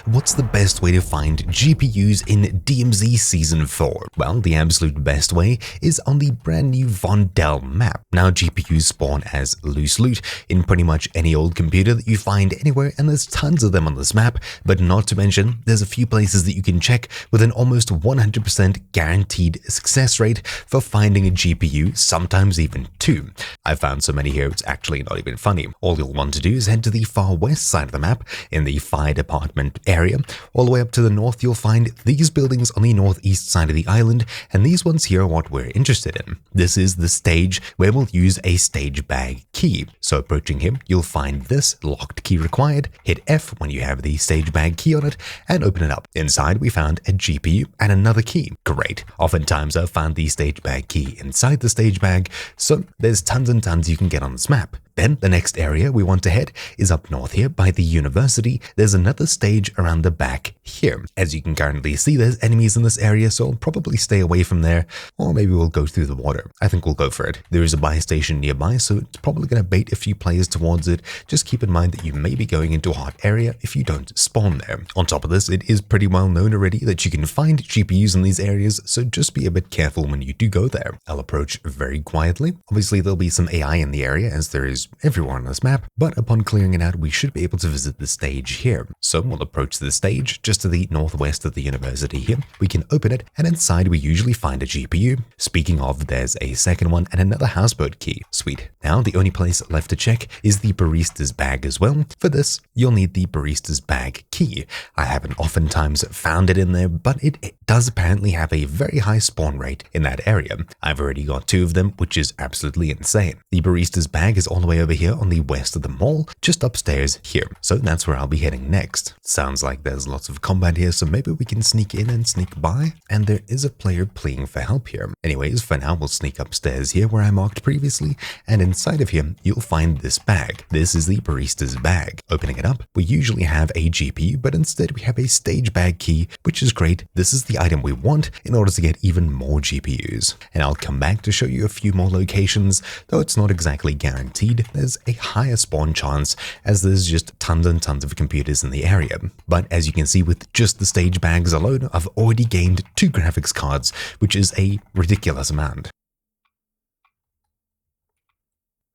what's the best way to find GPUs in DMZ Season 4? Well, the absolute best way is on the brand new Vondel map. Now, GPUs spawn as loose loot in pretty much any old computer that you find anywhere, and there's tons of them on this map, but not to mention, there's a few places that you can check with an almost 100% guaranteed success rate for finding a GPU, sometimes even two. I've found so many here, it's actually not even funny. All you'll want to do is head to the far west side of the map in the fire department area. All the way up to the north, you'll find these buildings on the northeast side of the island, and these ones here are what we're interested in. This is the stage where we'll use a stage bag key. So approaching him, you'll find this locked key required. Hit F when you have the stage bag key on it and open it up. Inside, we found a GPU and another key. Great. Oftentimes, I've found the stage bag key inside the stage bag, so there's tons and tons you can get on this map. Then the next area we want to head is up north here by the university. There's another stage around the back here. As you can currently see, there's enemies in this area, so I'll probably stay away from there, or maybe we'll go through the water. I think we'll go for it. There is a buy station nearby, so it's probably going to bait a few players towards it. Just keep in mind that you may be going into a hot area if you don't spawn there. On top of this, it is pretty well known already that you can find GPUs in these areas, so just be a bit careful when you do go there. I'll approach very quietly. Obviously, there'll be some AI in the area, as there is everywhere on this map, but upon clearing it out, we should be able to visit the stage here. So we'll approach the stage just to the northwest of the university here. We can open it, and inside we usually find a GPU. Speaking of, there's a second one and another houseboat key. Sweet. Now the only place left to check is the barista's bag as well. For this, you'll need the barista's bag key. I haven't oftentimes found it in there, but it does apparently have a very high spawn rate in that area. I've already got two of them, which is absolutely insane. The barista's bag is all the way over here on the west of the mall, just upstairs here. So that's where I'll be heading next. Sounds like there's lots of combat here, so maybe we can sneak in and sneak by. And there is a player pleading for help here. Anyways, for now, we'll sneak upstairs here where I marked previously, and inside of here, you'll find this bag. This is the barista's bag. Opening it up, we usually have a GPU, but instead we have a stage bag key, which is great. This is the item we want in order to get even more GPUs. And I'll come back to show you a few more locations, though it's not exactly guaranteed. There's a higher spawn chance as there's just tons and tons of computers in the area. But as you can see, with just the stage bags alone, I've already gained 2 graphics cards, which is a ridiculous amount.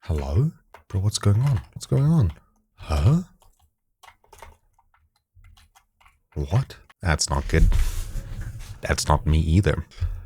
Hello? Bro, what's going on? What's going on? Huh? What? That's not good. That's not me either.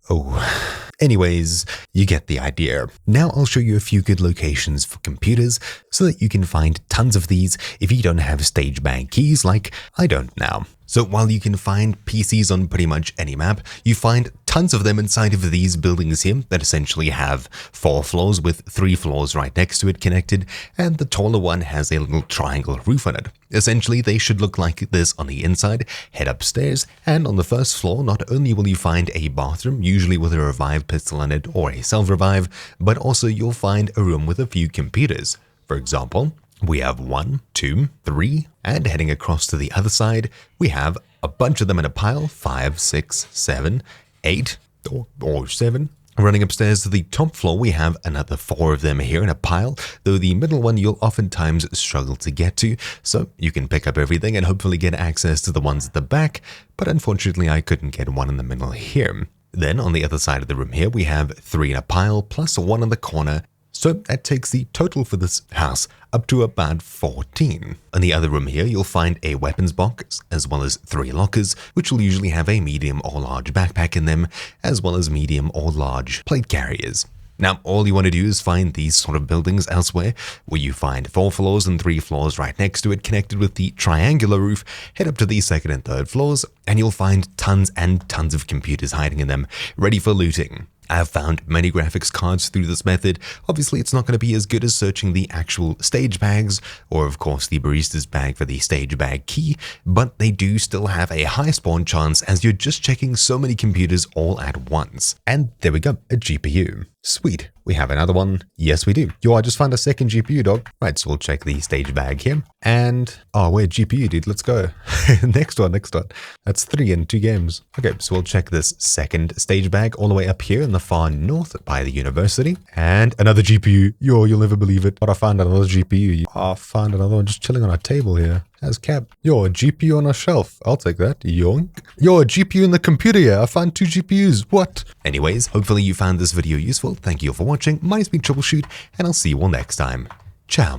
Oh. Anyways, you get the idea. Now I'll show you a few good locations for computers so that you can find tons of these if you don't have stage bag keys like I don't now. So while you can find PCs on pretty much any map, you find tons of them inside of these buildings here that essentially have 4 floors with 3 floors right next to it connected, and the taller one has a little triangle roof on it. Essentially, they should look like this on the inside. Head upstairs, and on the first floor, not only will you find a bathroom, usually with a revive pistol in it or a self-revive, but also you'll find a room with a few computers. For example, we have 1, 2, 3, and heading across to the other side, we have a bunch of them in a pile, 5, 6, 7, 8, or 7. Running upstairs to the top floor, we have another 4 of them here in a pile, though the middle one you'll oftentimes struggle to get to, so you can pick up everything and hopefully get access to the ones at the back, but unfortunately I couldn't get one in the middle here. Then on the other side of the room here, we have 3 in a pile, plus 1 in the corner. So that takes the total for this house up to about 14. In the other room here, you'll find a weapons box, as well as 3 lockers, which will usually have a medium or large backpack in them, as well as medium or large plate carriers. Now, all you want to do is find these sort of buildings elsewhere, where you find 4 floors and 3 floors right next to it, connected with the triangular roof. Head up to the 2nd and 3rd floors, and you'll find tons and tons of computers hiding in them, ready for looting. I have found many graphics cards through this method. Obviously, it's not going to be as good as searching the actual stage bags, or of course the barista's bag for the stage bag key, but they do still have a high spawn chance as you're just checking so many computers all at once. And there we go, a GPU. Sweet. We have another one. Yes, we do. Yo, I just found a second GPU, dog. Right, so we'll check the stage bag here. And, oh, we're GPU, dude. Let's go. Next one. That's 3 in 2 games. Okay, so we'll check this second stage bag all the way up here in the far north by the university. And another GPU. Yo, you'll never believe it. But I found another GPU. I found another one just chilling on a table here. has kept. Yo, a GPU on a shelf. I'll take that. Yoink. Yo, a GPU in the computer here. I found 2 GPUs. What? Anyways, hopefully you found this video useful. Thank you for watching. My name's been Troubleshoot, and I'll see you all next time. Ciao.